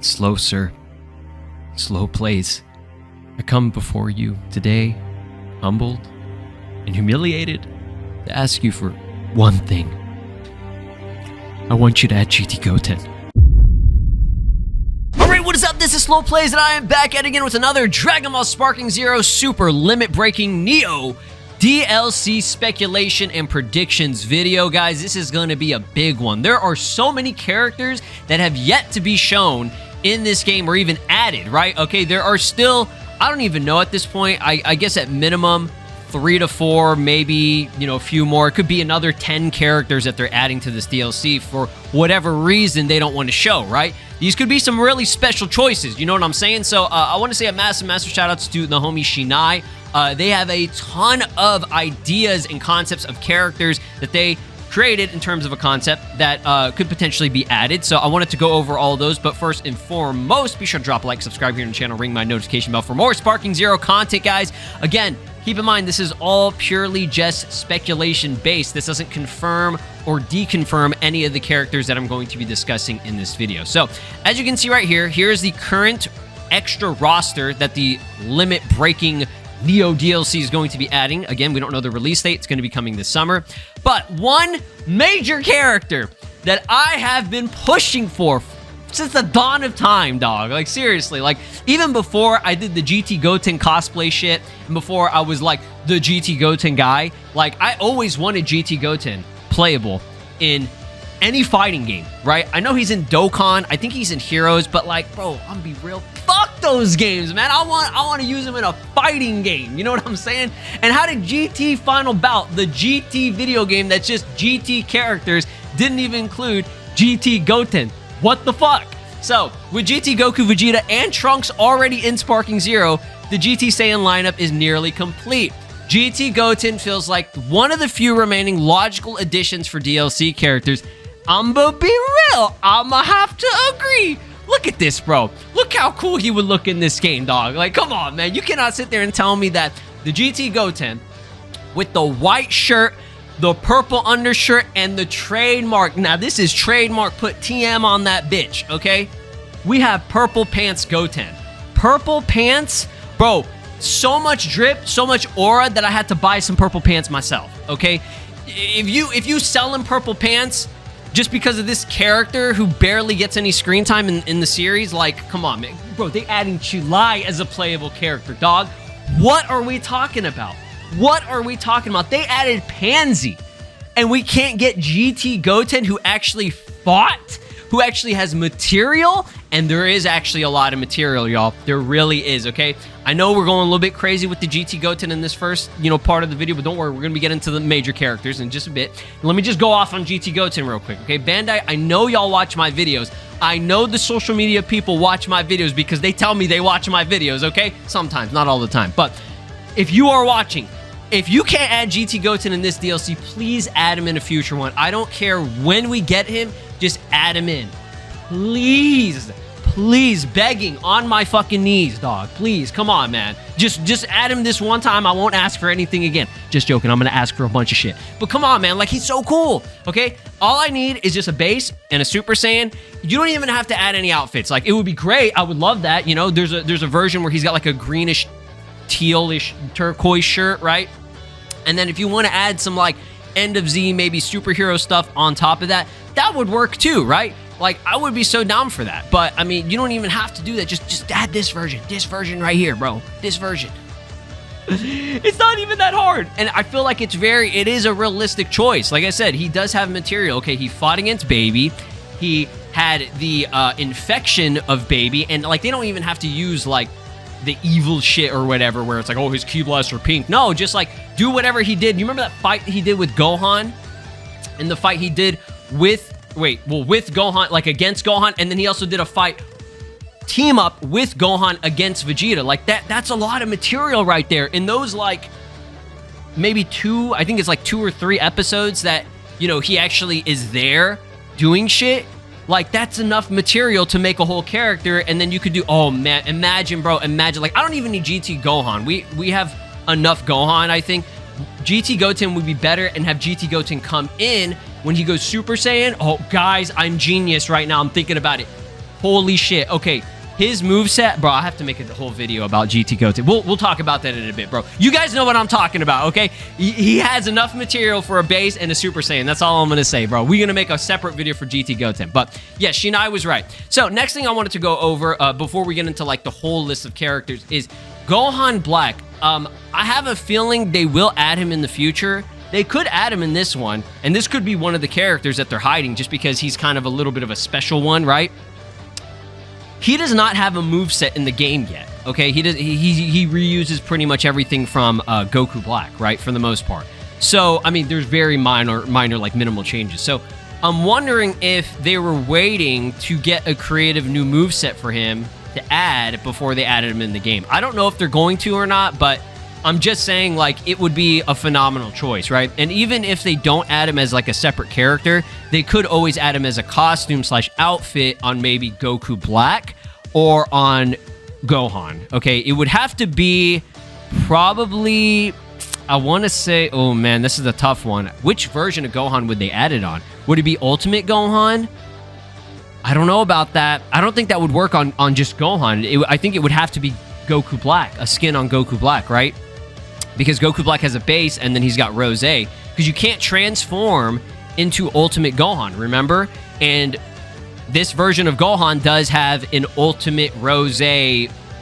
Slow, sir. Slow plays. I come before you today, humbled and humiliated, to ask you for one thing. I want you to add GT Goten. Alright, what is up? This is SLOplays, and I am back at it again with another Dragon Ball Sparking Zero Super Limit Breaking Neo DLC speculation and predictions video. Guys, this is going to be a big one. There are so many characters that have yet to be shown in this game or even added, right? Okay, there are still, I don't even know at this point, I guess at minimum 3 to 4, maybe, you know, a few more. It could be another 10 characters that they're adding to this DLC for whatever reason they don't want to show, right? These could be some really special choices, you know what I'm saying? So I want to say a massive shout outs to the homie Shinai. They have a ton of ideas and concepts of characters that they created in terms of a concept that could potentially be added. So I wanted to go over all of those, but first and foremost, be sure to drop a like, subscribe here on the channel, ring my notification bell for more Sparking Zero content, guys. Again, keep in mind, this is all purely just speculation based. This doesn't confirm or deconfirm any of the characters that I'm going to be discussing in this video. So as you can see right here, here's the current extra roster that the limit breaking Neo DLC is going to be adding. Again, we don't know the release date. It's going to be coming this summer. But one major character that I have been pushing for since the dawn of time, dog. Like, seriously. Like, even before I did the GT Goten cosplay shit, and before I was, like, the GT Goten guy, like, I always wanted GT Goten playable in any fighting game, right? I know he's in Dokkan. I think he's in Heroes, but, like, bro, I'm gonna be real. Fuck those games, man. I want to use him in a fighting game. You know what I'm saying? And how did GT Final Bout, the GT video game that's just GT characters, didn't even include GT Goten? What the fuck? So, with GT Goku, Vegeta, and Trunks already in Sparking Zero, the GT Saiyan lineup is nearly complete. GT Goten feels like one of the few remaining logical additions for DLC characters. I'ma be real, I'ma have to agree. Look at this, bro. Look how cool he would look in this game, dog. Like, come on, man. You cannot sit there and tell me that the GT Goten with the white shirt, the purple undershirt, and the trademark. Now, this is trademark. Put TM on that bitch, okay? We have purple pants Goten. Purple pants, bro. So much drip, so much aura that I had to buy some purple pants myself, okay? If you sell him purple pants just because of this character who barely gets any screen time in the series, like, come on, man. Bro, they adding Chulai as a playable character, dog. What are we talking about? What are we talking about? They added Pansy, and we can't get GT Goten, who actually fought, who actually has material, and there is actually a lot of material, y'all. There really is, okay? I know we're going a little bit crazy with the GT Goten in this first, you know, part of the video, but don't worry, we're going to be getting to the major characters in just a bit. Let me just go off on GT Goten real quick, okay? Bandai, I know y'all watch my videos. I know the social media people watch my videos because they tell me they watch my videos, okay? Sometimes, not all the time. But if you are watching, if you can't add GT Goten in this DLC, please add him in a future one. I don't care when we get him, just add him in. Please. Please, begging on my fucking knees, dog. Please, come on, man. Just add him this one time. I won't ask for anything again. Just joking. I'm going to ask for a bunch of shit. But come on, man. Like, he's so cool, okay? All I need is just a base and a Super Saiyan. You don't even have to add any outfits. Like, it would be great. I would love that. You know, there's a version where he's got, like, a greenish, tealish, turquoise shirt, right? And then if you want to add some, like, End of Z, maybe superhero stuff on top of that, that would work too, right? Like, I would be so down for that. But, I mean, you don't even have to do that. Just add this version right here, bro. This version. It's not even that hard. And I feel like it is a realistic choice. Like I said, he does have material. Okay, he fought against Baby. He had the infection of Baby. And, like, they don't even have to use, like, the evil shit or whatever where it's like, oh, his Ki Blasts are pink. No, just, like, do whatever he did. You remember that fight he did with Gohan? And the fight he did with Gohan, like, against Gohan, and then he also did a fight team up with Gohan against Vegeta. Like, that's a lot of material right there. In those, like, maybe I think it's like 2 or 3 episodes that, you know, he actually is there doing shit. Like, that's enough material to make a whole character, and then you could do, oh, man, imagine, like, I don't even need GT Gohan. We have enough Gohan, I think. GT Goten would be better, and have GT Goten come in when he goes Super Saiyan. Oh, guys, I'm genius right now. I'm thinking about it. Holy shit. Okay, his moveset, bro, I have to make a whole video about GT Goten. We'll talk about that in a bit, bro. You guys know what I'm talking about, okay? He has enough material for a base and a Super Saiyan. That's all I'm going to say, bro. We're going to make a separate video for GT Goten. But yeah, Shinai was right. So next thing I wanted to go over before we get into like the whole list of characters is Gohan Black. I have a feeling they will add him in the future. They could add him in this one, and this could be one of the characters that they're hiding just because he's kind of a little bit of a special one, right? He does not have a moveset in the game yet, okay? He reuses pretty much everything from Goku Black, right, for the most part. So, I mean, there's very minor, like, minimal changes. So, I'm wondering if they were waiting to get a creative new moveset for him to add before they added him in the game. I don't know if they're going to or not, but I'm just saying, like, it would be a phenomenal choice, right? And even if they don't add him as, like, a separate character, they could always add him as a costume/outfit on maybe Goku Black or on Gohan, okay? It would have to be probably, I want to say, oh, man, this is a tough one. Which version of Gohan would they add it on? Would it be Ultimate Gohan? I don't know about that. I don't think that would work on just Gohan. I think it would have to be Goku Black, a skin on Goku Black, right? Because Goku Black has a base, and then he's got Rose. Because you can't transform into Ultimate Gohan, remember? And this version of Gohan does have an Ultimate Rose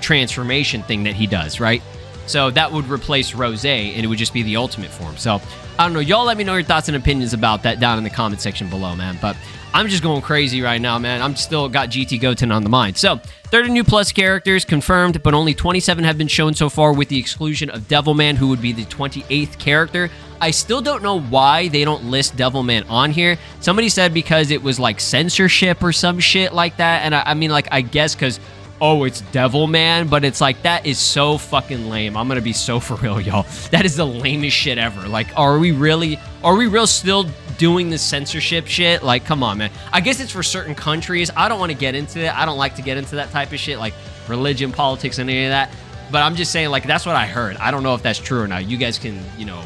transformation thing that he does, right? So that would replace Rose, and it would just be the Ultimate form. So, I don't know. Y'all let me know your thoughts and opinions about that down in the comment section below, man. But I'm just going crazy right now, man. I'm still got GT Goten on the mind. So, 30 new plus characters confirmed, but only 27 have been shown so far with the exclusion of Devilman, who would be the 28th character. I still don't know why they don't list Devilman on here. Somebody said because it was like censorship or some shit like that. And I mean, like, I guess because, oh, it's Devilman, but it's like, that is so fucking lame. I'm gonna be so for real, y'all. That is the lamest shit ever. Like, are we real still doing this censorship shit? Like, come on, man. I guess it's for certain countries. I don't want to get into it. I don't like to get into that type of shit, like religion, politics, and any of that. But I'm just saying, like, that's what I heard. I don't know if that's true or not. You guys can, you know,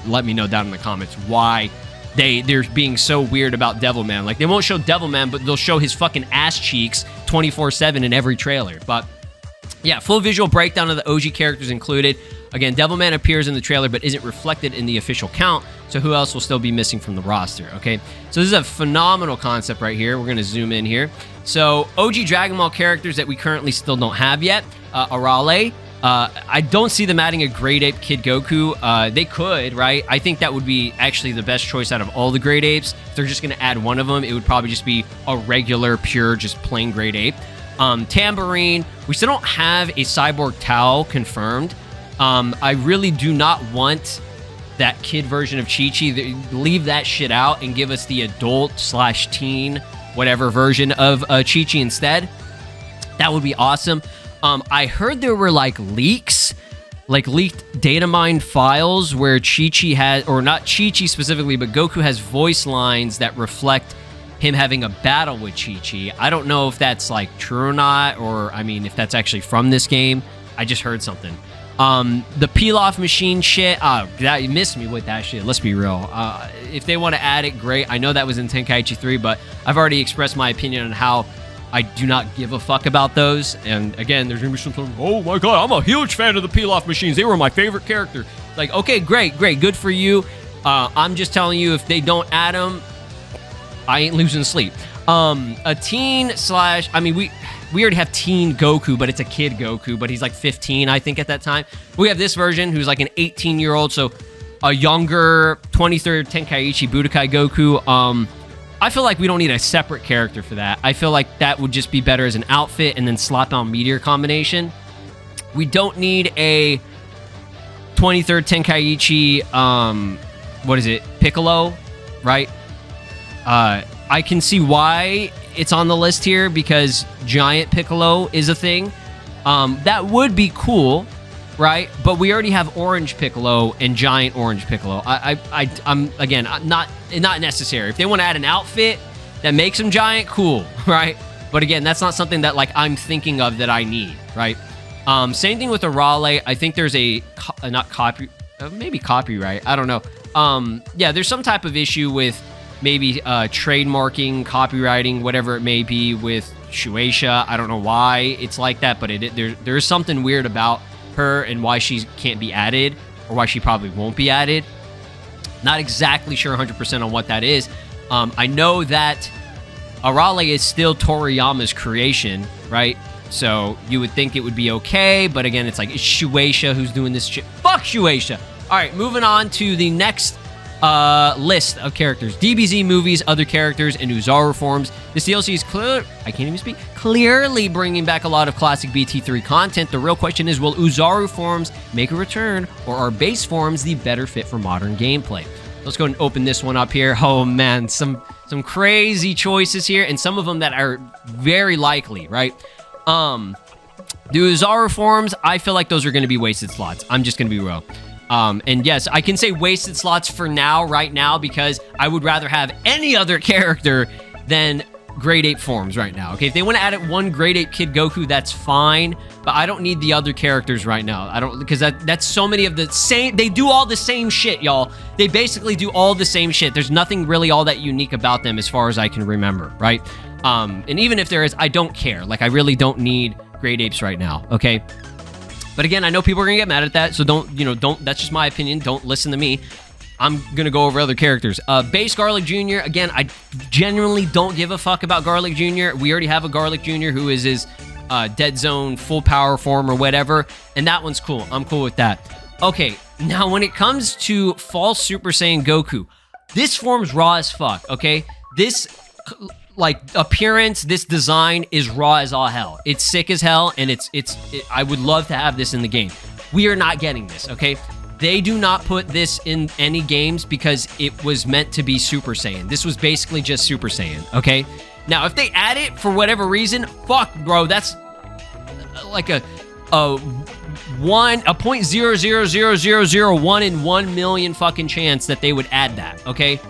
let me know down in the comments why they're being so weird about Devilman. Like, they won't show Devilman, but they'll show his fucking ass cheeks 24/7 in every trailer. But yeah, full visual breakdown of the OG characters included. Again, Devilman appears in the trailer but isn't reflected in the official count, so who else will still be missing from the roster, okay? So this is a phenomenal concept right here. We're going to zoom in here. So OG Dragon Ball characters that we currently still don't have yet. Arale. I don't see them adding a Great Ape Kid Goku. They could, right? I think that would be actually the best choice out of all the Great Apes. If they're just going to add one of them, it would probably just be a regular, pure, just plain Great Ape. Tambourine. We still don't have a Cyborg Tao confirmed. I really do not want that kid version of Chi-Chi. Leave that shit out and give us the adult/teen, whatever version of Chi-Chi instead. That would be awesome. I heard there were like leaks, like leaked data mine files where Chi-Chi has, or not Chi-Chi specifically, but Goku has voice lines that reflect him having a battle with Chi-Chi. I don't know if that's like true or not, or I mean, if that's actually from this game. I just heard something. The peel-off machine shit, that, you missed me with that shit, let's be real. If they want to add it, great. I know that was in Tenkaichi 3, but I've already expressed my opinion on how I do not give a fuck about those. And again, there's gonna be some, oh my god, I'm a huge fan of the peel-off machines. They were my favorite character. Like, okay, great, good for you. I'm just telling you, if they don't add them, I ain't losing sleep. A teen slash, I mean, we already have teen Goku, but it's a kid Goku, but he's like 15, I think, at that time. We have this version who's like an 18-year-old, so a younger 23rd Tenkaichi Budokai Goku. I feel like we don't need a separate character for that. I feel like that would just be better as an outfit and then slap on Meteor combination. We don't need a 23rd Tenkaichi, what is it, Piccolo, right? I can see why it's on the list here because Giant Piccolo is a thing. That would be cool, right? But we already have Orange Piccolo and Giant Orange Piccolo. I'm again, not necessary. If they want to add an outfit that makes him giant, cool, right? But again, that's not something that like I'm thinking of that I need, right? Same thing with Arale. I think there's maybe copyright. I don't know. Yeah, there's some type of issue with maybe trademarking, copywriting, whatever it may be with Shueisha. I don't know why it's like that, but there's something weird about her and why she can't be added, or why she probably won't be added. Not exactly sure 100% on what that is. I know that Arale is still Toriyama's creation, right? So you would think it would be okay, but again, it's like, it's Shueisha who's doing this shit. Fuck Shueisha! Alright, moving on to the next list of characters. DBZ movies, other characters, and Oozaru forms. This DLC is clearly bringing back a lot of classic BT3 content. The real question is, will Oozaru forms make a return, or are base forms the better fit for modern gameplay? Let's go and open this one up here. Oh man, some crazy choices here, and some of them that are very likely, right? The Oozaru forms, I feel like those are going to be wasted slots. I'm just going to be real. And yes, I can say wasted slots for now, right now, because I would rather have any other character than grade 8 forms right now. Okay, if they want to add one grade 8 Kid Goku, that's fine, but I don't need the other characters right now. I don't, because that's so many of the same, they do all the same shit, y'all. They basically do all the same shit. There's nothing really all that unique about them as far as I can remember, right? And even if there is, I don't care. Like, I really don't need grade 8s right now, okay? But again, I know people are gonna get mad at that, so don't, that's just my opinion. Don't listen to me. I'm gonna go over other characters. Base Garlic Jr., again, I genuinely don't give a fuck about Garlic Jr. We already have a Garlic Jr. who is his Dead Zone full power form or whatever, and that one's cool. I'm cool with that. Okay, now when it comes to False Super Saiyan Goku, this form's raw as fuck, okay? This, like, appearance, this design is raw as all hell. It's sick as hell, and I would love to have this in the game. We are not getting this, okay? They do not put this in any games because it was meant to be Super Saiyan. This was basically just Super Saiyan, okay? Now, if they add it for whatever reason, fuck, bro, that's like a 0.00001 in 1 million fucking chance that they would add that, okay?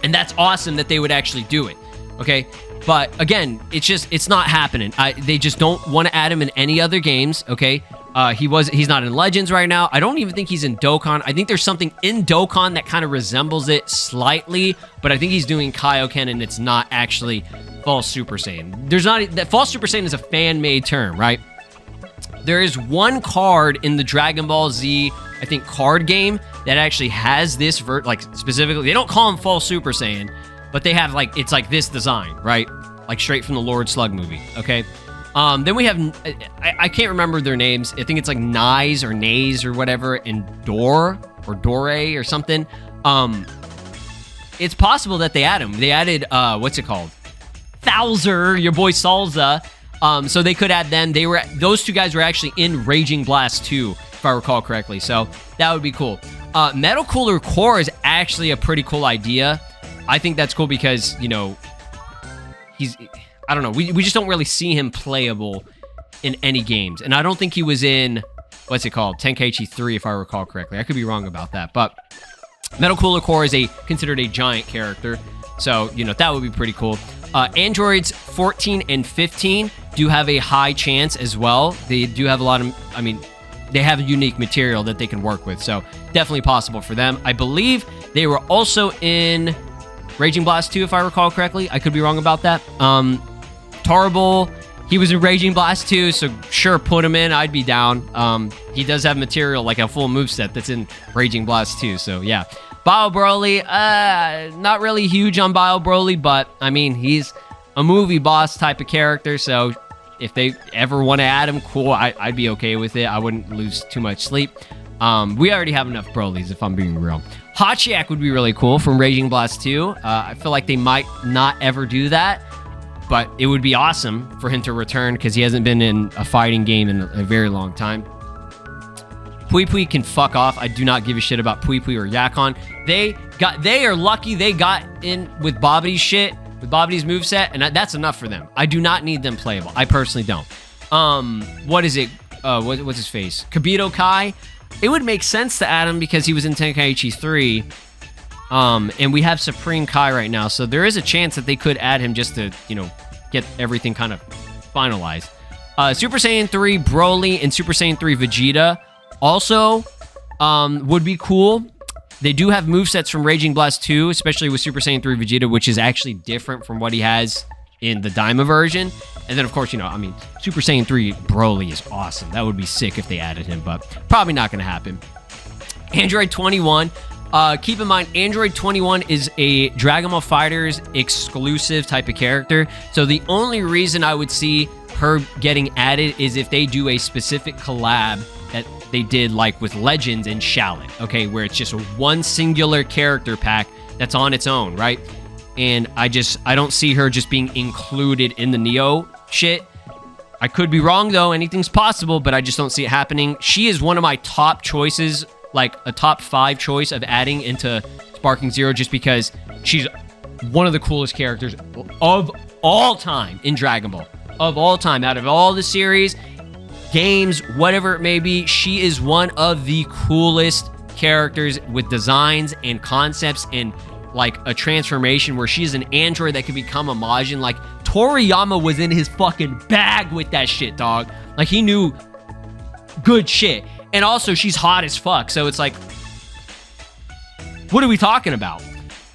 And that's awesome that they would actually do it, okay? But again, it's not happening. They just don't want to add him in any other games, okay? He's not in Legends right now. I don't even think he's in Dokkan. I think there's something in Dokkan that kind of resembles it slightly, but I think he's doing Kaioken, and it's not actually False Super Saiyan. That False Super Saiyan is a fan-made term, right? There is one card in the Dragon Ball Z, I think, card game that actually has this like, specifically, they don't call him False Super Saiyan, but they have, like, it's like this design, right? Like straight from the Lord Slug movie, okay? Then we have, I can't remember their names. I think it's like Nize or Naze or whatever, and Dore or something. It's possible that they add him. They added, what's it called? Thouser, your boy Salza. So they could add them. Those two guys were actually in Raging Blast 2, if I recall correctly. So that would be cool. Metal Cooler Core is actually a pretty cool idea. I think that's cool because, I don't know. We just don't really see him playable in any games. And I don't think he was in, what's it called? Tenkaichi 3, if I recall correctly. I could be wrong about that. But Metal Cooler Core is considered a giant character. So, that would be pretty cool. Androids 14 and 15 do have a high chance as well. They do have a lot of, they have unique material that they can work with. So definitely possible for them. I believe they were also in Raging Blast 2, if I recall correctly. I could be wrong about that. Tarbell, he was in Raging Blast 2, so sure, put him in. I'd be down. He does have material, like a full moveset that's in Raging Blast 2, so yeah. Bio Broly, not really huge on Bio Broly, but, he's a movie boss type of character, so if they ever want to add him, cool, I'd be okay with it. I wouldn't lose too much sleep. We already have enough Brolys, if I'm being real. Hachiak would be really cool from Raging Blast 2. I feel like they might not ever do that, but it would be awesome for him to return because he hasn't been in a fighting game in a very long time. Pui Pui can fuck off. I do not give a shit about Pui Pui or Yakon. They are lucky they got in with Babbidi's shit, with Babbidi's moveset, and that's enough for them. I do not need them playable. I personally don't. What is it? What's his face? Kibito Kai. It would make sense to add him because he was in Tenkaichi 3. And we have Supreme Kai right now, so there is a chance that they could add him just to, get everything kind of finalized. Super Saiyan 3 Broly and Super Saiyan 3 Vegeta also would be cool. They do have movesets from Raging Blast 2, especially with Super Saiyan 3 Vegeta, which is actually different from what he has in the Daima version. And then, of course, you know, I mean, Super Saiyan 3 Broly is awesome. That would be sick if they added him, but probably not going to happen. Android 21. Keep in mind, Android 21 is a Dragon Ball FighterZ exclusive type of character. So the only reason I would see her getting added is if they do a specific collab that they did like with Legends and Shallot, okay, where it's just one singular character pack that's on its own, right? And I don't see her just being included in the Neo shit. I could be wrong though, anything's possible, but I just don't see it happening. She is one of my top choices, like a top 5 choice of adding into Sparking Zero, just because she's one of the coolest characters of all time in Dragon Ball. Of all time, out of all the series, games, whatever it may be, she is one of the coolest characters with designs and concepts and like a transformation where she's an android that could become a Majin. Like, Toriyama was in his fucking bag with that shit, dog. Like, he knew good shit. And also, she's hot as fuck, so it's like, what are we talking about?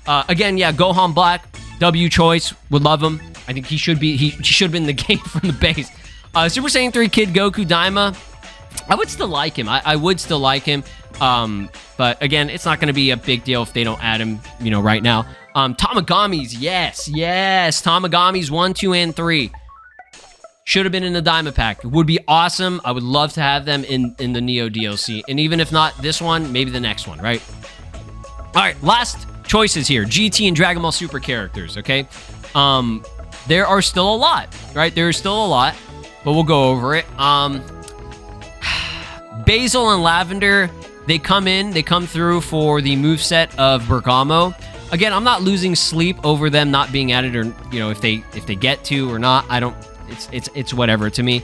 Again, yeah, Gohan Black, W choice, would love him. I think he should be in the game from the base. Super Saiyan 3 Kid Goku Daima, I would still like him. I would still like him. But again, it's not going to be a big deal if they don't add him, you know, right now. Tamagamis, yes. Tamagamis 1, 2, and 3. Should have been in the Daima pack. It would be awesome. I would love to have them in the Neo DLC. And even if not this one, maybe the next one, right? All right, last choices here. GT and Dragon Ball Super characters, okay? There are still a lot, right? There is still a lot, but we'll go over it. Basil and Lavender, they come through for the moveset of Bergamo. Again, I'm not losing sleep over them not being added, or, you know, if they get to or not. I don't, it's whatever to me.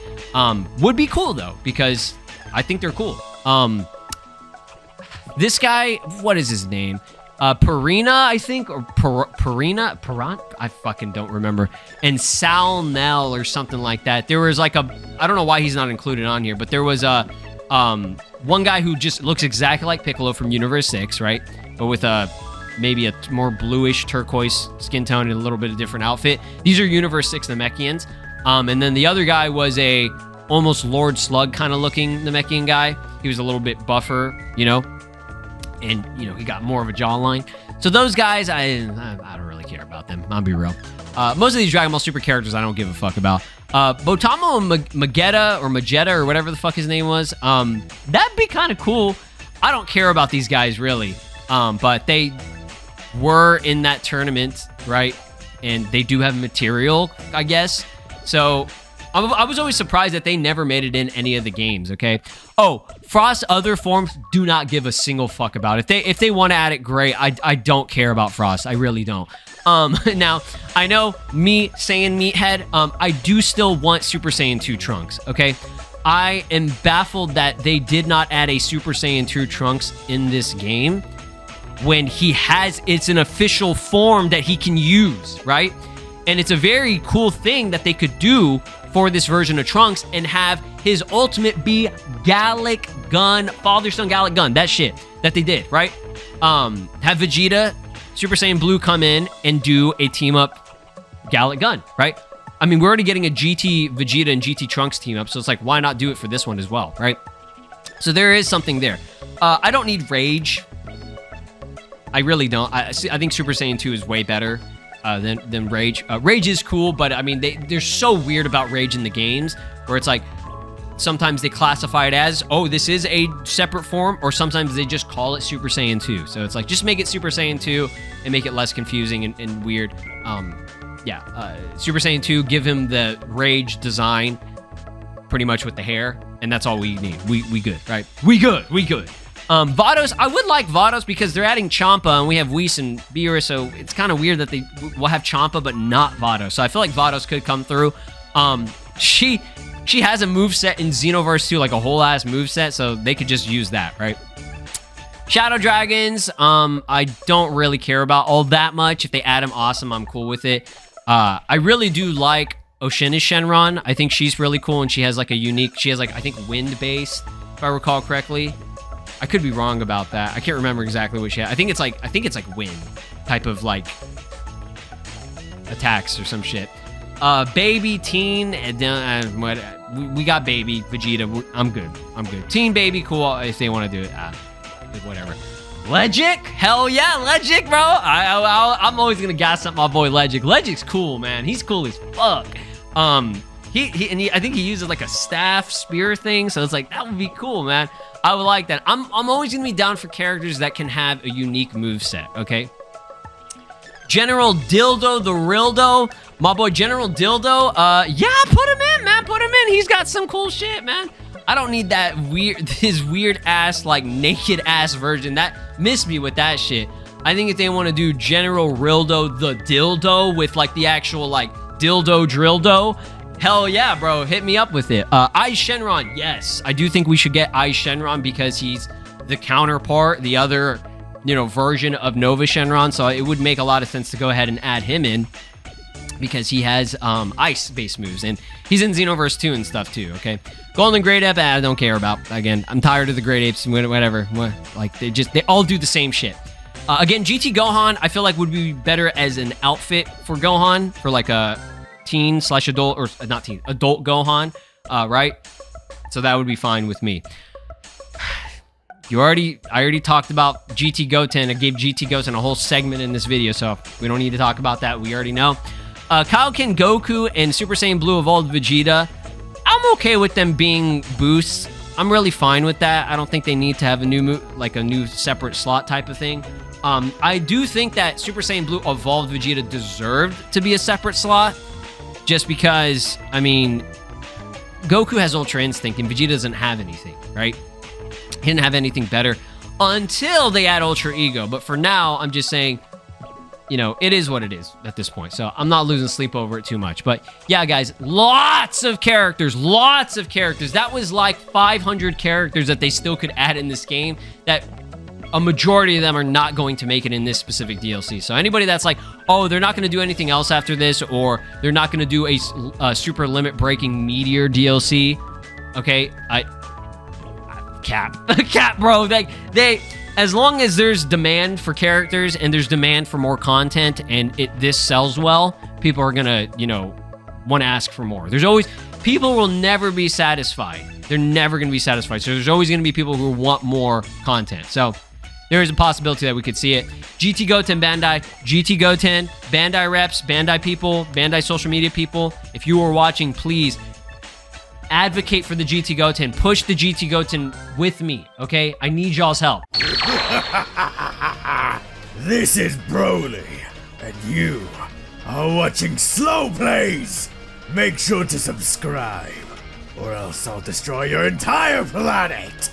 Would be cool though, because I think they're cool. This guy, what is his name? Purina, I think, or Purina, I fucking don't remember. And Sal Nell or something like that. There was like I don't know why he's not included on here, but there was one guy who just looks exactly like Piccolo from Universe 6, right? But with maybe a more bluish turquoise skin tone and a little bit of different outfit. These are Universe 6 Namekians. And then the other guy was a almost Lord Slug kind of looking Namekian guy. He was a little bit buffer, you know? And, you know, he got more of a jawline. So those guys, I don't really care about them. I'll be real. Most of these Dragon Ball Super characters I don't give a fuck about. Botamo and Magetta or whatever the fuck his name was, that'd be kind of cool. I don't care about these guys, really. But they were in that tournament, right? And they do have material, I guess. So I was always surprised that they never made it in any of the games, okay? Oh, Frost's other forms, do not give a single fuck about it. If they want to add it, great. I don't care about Frost. I really don't. Now, I know me saying meathead, I do still want Super Saiyan 2 Trunks, okay? I am baffled that they did not add a Super Saiyan 2 Trunks in this game when it's an official form that he can use, right? And it's a very cool thing that they could do for this version of Trunks and have his ultimate be Gallic Gun, Father-Son Gallic Gun, that shit that they did, right? Have Vegeta, Super Saiyan Blue come in and do a team-up Gallic Gun, right? I mean, we're already getting a GT Vegeta and GT Trunks team-up, so it's like, why not do it for this one as well, right? So there is something there. I don't need Rage. I really don't. I think Super Saiyan 2 is way better than Rage. Rage is cool, but I mean, they're so weird about Rage in the games, where it's like, sometimes they classify it as, oh, this is a separate form, or sometimes they just call it Super Saiyan 2. So it's like, just make it Super Saiyan 2 and make it less confusing and weird. Super Saiyan 2, give him the Rage design, pretty much with the hair, and that's all we need. We good, right? We good. Vados, I would like Vados because they're adding Champa, and we have Whis and Beerus, so it's kind of weird that they will have Champa but not Vados. So I feel like Vados could come through. She has a moveset in Xenoverse 2, like a whole ass moveset, so they could just use that, right? Shadow Dragons, I don't really care about all that much. If they add them, awesome, I'm cool with it. I really do like Oshina's Shenron. I think she's really cool, and she has like I think wind base, if I recall correctly. I could be wrong about that. I can't remember exactly what she had. I think it's like wind type of like attacks or some shit. Baby, teen, and what? We got baby Vegeta. I'm good. Teen, baby, cool. If they want to do it, whatever. Legic? Hell yeah, Legic, bro. I'm always gonna gas up my boy Legic. Legic's cool, man. He's cool as fuck. I think he uses like a staff spear thing, so it's like that would be cool, man. I would like that. I'm always gonna be down for characters that can have a unique moveset. Okay. General Dildo, the Rildo, my boy General Dildo. Yeah, put him in, man. Put him in. He's got some cool shit, man. I don't need that his weird ass, like naked ass version. That missed me with that shit. I think if they want to do General Rildo, the Dildo with like the actual like dildo drildo, hell yeah, bro. Hit me up with it. Ai Shenron, yes. I do think we should get Ai Shenron because he's the counterpart, the other, you know, version of Nova Shenron. So it would make a lot of sense to go ahead and add him in because he has ice-based moves. And he's in Xenoverse 2 and stuff too, okay? Golden Great Ape, I don't care about. Again, I'm tired of the Great Apes, whatever. Like, they all do the same shit. Again, GT Gohan, I feel like would be better as an outfit for Gohan, for like a teen/adult, or not teen, adult Gohan, right? So that would be fine with me. I already talked about GT Goten. I gave GT Goten a whole segment in this video, so we don't need to talk about that. We already know. Kaioken Goku and Super Saiyan Blue Evolved Vegeta, I'm okay with them being boosts. I'm really fine with that. I don't think they need to have a new separate slot type of thing. I do think that Super Saiyan Blue Evolved Vegeta deserved to be a separate slot, just because, I mean, Goku has Ultra Instinct and Vegeta doesn't have anything, right? He didn't have anything better until they add Ultra Ego. But for now, I'm just saying, you know, it is what it is at this point. So I'm not losing sleep over it too much. But yeah, guys, lots of characters. That was like 500 characters that they still could add in this game, that a majority of them are not going to make it in this specific DLC. So anybody that's like, oh, they're not going to do anything else after this, or they're not going to do a super limit breaking Meteor DLC, okay, cap, bro. They as long as there's demand for characters and there's demand for more content and this sells well, people are gonna, you know, want to ask for more. There's always, people will never be satisfied. They're never gonna be satisfied. So there's always gonna be people who want more content. So there is a possibility that we could see it. GT Goten Bandai, GT Goten, Bandai reps, Bandai people, Bandai social media people. If you are watching, please advocate for the GT Goten. Push the GT Goten with me, okay? I need y'all's help. This is Broly, and you are watching SLOplays. Make sure to subscribe, or else I'll destroy your entire planet.